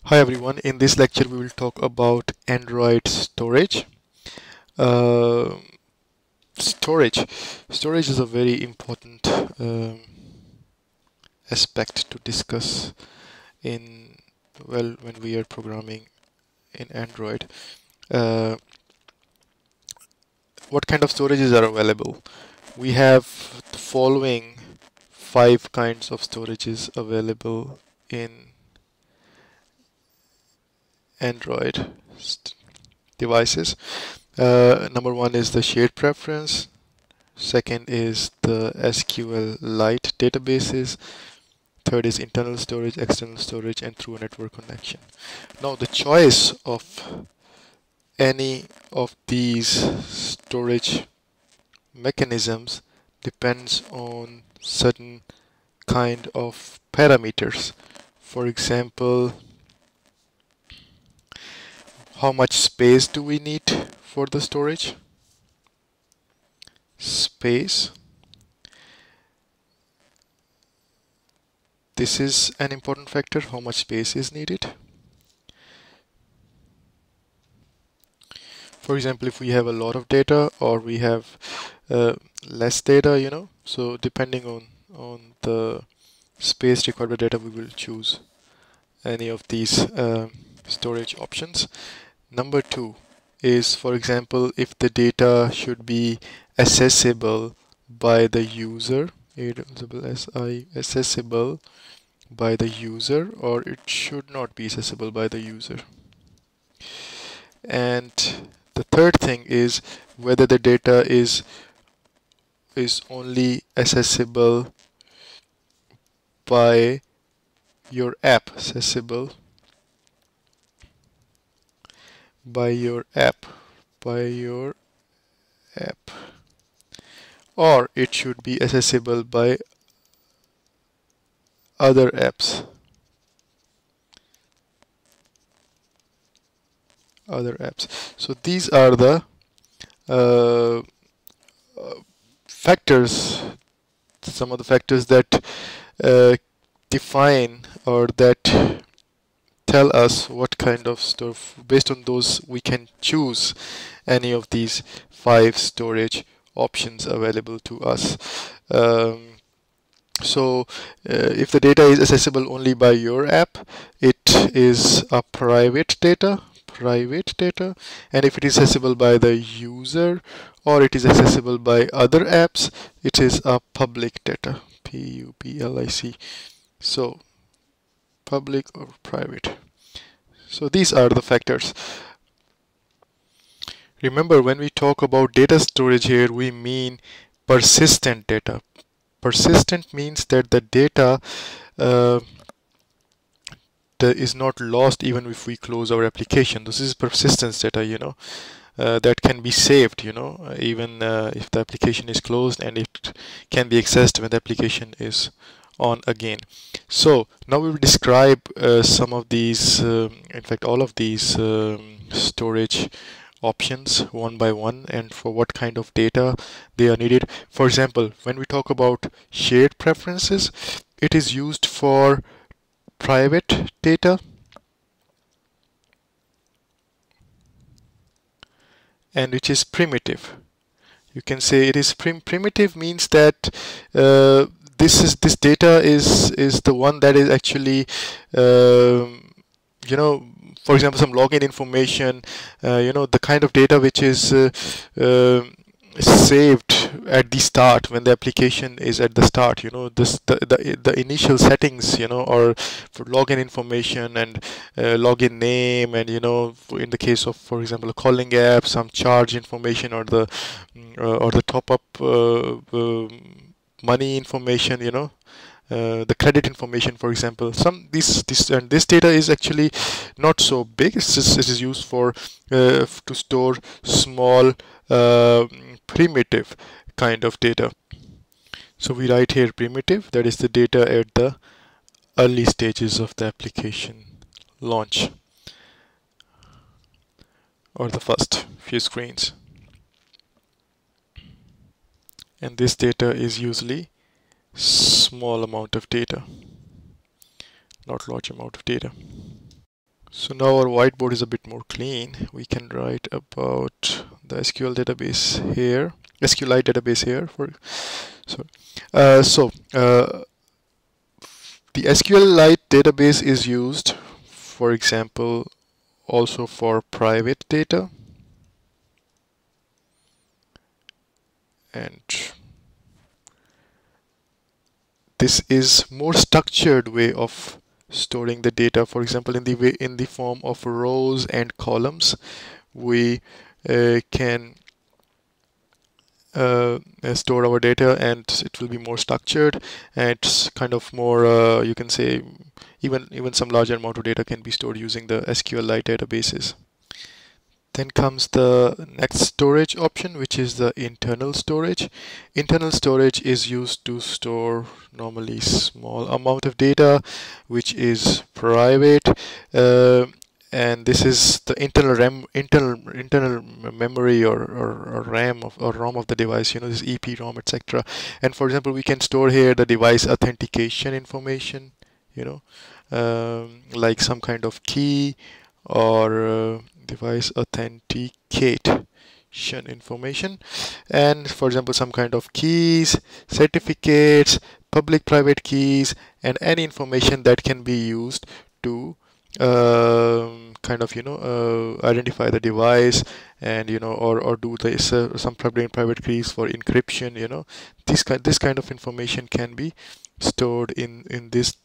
Hi everyone, in this lecture we will talk about Android storage. Uh, storage. Storage is a very important aspect to discuss in, well, when we are programming in Android. Uh, what kind of storages are available? We have the following 5 kinds of storages available in Android devices. Number 1 is the shared preference. Second is the sqlite databases. Third is internal storage, external storage, and through a network connection. Now, the choice of any of these storage mechanisms depends on certain kind of parameters. For example, how much space do we need for the storage? Space. This is an important factor, how much space is needed. For example, if we have a lot of data or we have less data, so depending on the space required by data, we will choose any of these storage options. Number 2 is, for example, if the data should be accessible by the user, accessible by the user, or it should not be accessible by the user. And the third thing is whether the data is only accessible by your app, by your app, or it should be accessible by other apps. So these are the factors, some of the factors that define or that tell us what kind of stuff. Based on those, we can choose any of these 5 storage options available to us. So if the data is accessible only by your app, it is a private data, and if it is accessible by the user or it is accessible by other apps, it is a public data, public. So public or private. So these are the factors. Remember, when we talk about data storage here, we mean persistent data. Persistent means that the data is not lost even if we close our application. This is persistence data, that can be saved, even if the application is closed, and it can be accessed when the application is on again. So now we will describe some of these, in fact all of these storage options one by one, and for what kind of data they are needed. For example, when we talk about shared preferences, it is used for private data, and which is primitive. You can say it is primitive means that this data is the one that is actually for example, some login information, the kind of data which is saved at the start when the application is at the start. The initial settings, or for login information and login name, and in the case of, for example, a calling app, some charge information, or the top up money information, the credit information, for example. This data is actually not so big. It is used for to store small primitive kind of data. So we write here primitive, that is the data at the early stages of the application launch, or the first few screens. And this data is usually small amount of data, not large amount of data. So now our whiteboard is a bit more clean. We can write about the SQL database here, SQLite database here. The SQLite database is used, for example, also for private data, and this is more structured way of storing the data. For example, in the form of rows and columns, we can store our data, and it will be more structured, and it's kind of more you can say even some larger amount of data can be stored using the SQLite databases. Then comes the next storage option, which is the internal storage. Internal storage is used to store normally small amount of data which is private, and this is the internal memory or RAM or ROM of the device, this EPROM, etc. And for example, we can store here the device authentication information, like some kind of key or device authentication information, and for example some kind of keys, certificates, public private keys, and any information that can be used to identify the device, and or do this some private keys for encryption. This kind of information can be stored in this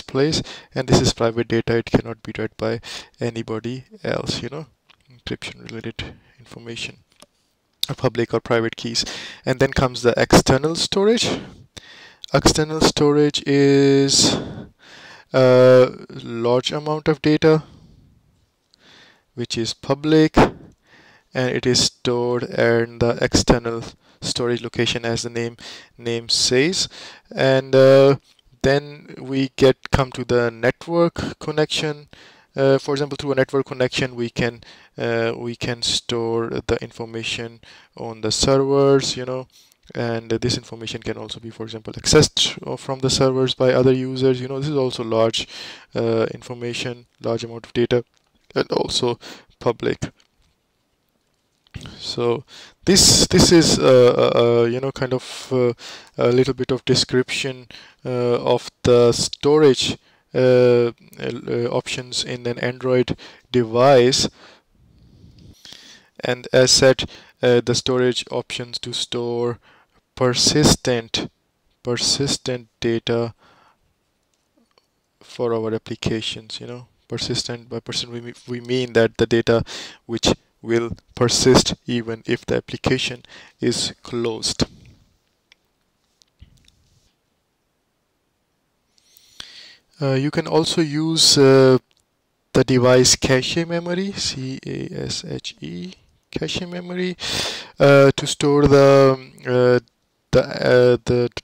place, and this is private data. It cannot be read by anybody else, encryption related information, public or private keys. And then comes the external storage. External storage is a large amount of data which is public, and it is stored in the external storage location, as the name says. And then we come to the network connection. For example, through a network connection, we can store the information on the servers, and this information can also be, for example, accessed from the servers by other users. This is also large information, large amount of data, and also public. So this is kind of a little bit of description of the storage options in an Android device. And as said, the storage options to store persistent data for our applications. Persistent, by persistent we mean that the data which will persist even if the application is closed. You can also use the device cache memory, CASHE, cache memory, to store the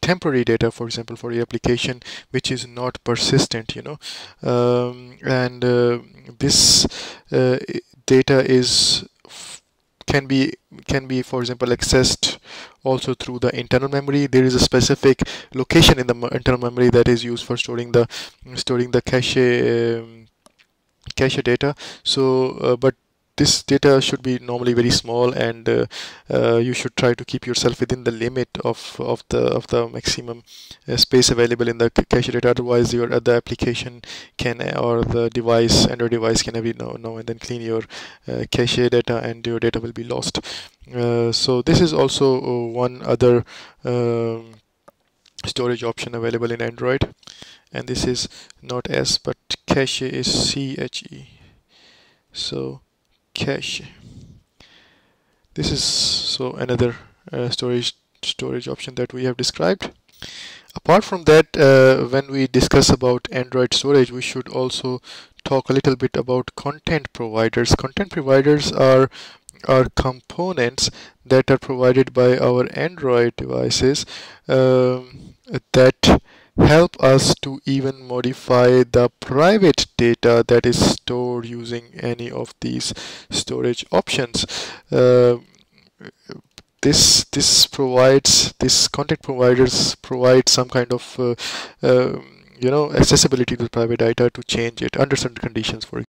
temporary data, for example, for your application which is not persistent. This data can be, for example, accessed also through the internal memory. There is a specific location in the internal memory that is used for storing the cache data. So but this data should be normally very small, and you should try to keep yourself within the limit of the maximum space available in the cache data. Otherwise, the application can, or the device, Android device, can every now and then clean your cache data, and your data will be lost. So this is also one other storage option available in Android, and this is not S but cache is CHE. So cache. This is so another storage option that we have described. Apart from that, when we discuss about Android storage, we should also talk a little bit about content providers. Content providers are components that are provided by our Android devices that help us to even modify the private data that is stored using any of these storage options. These content providers provide some kind of accessibility to private data to change it under certain conditions, for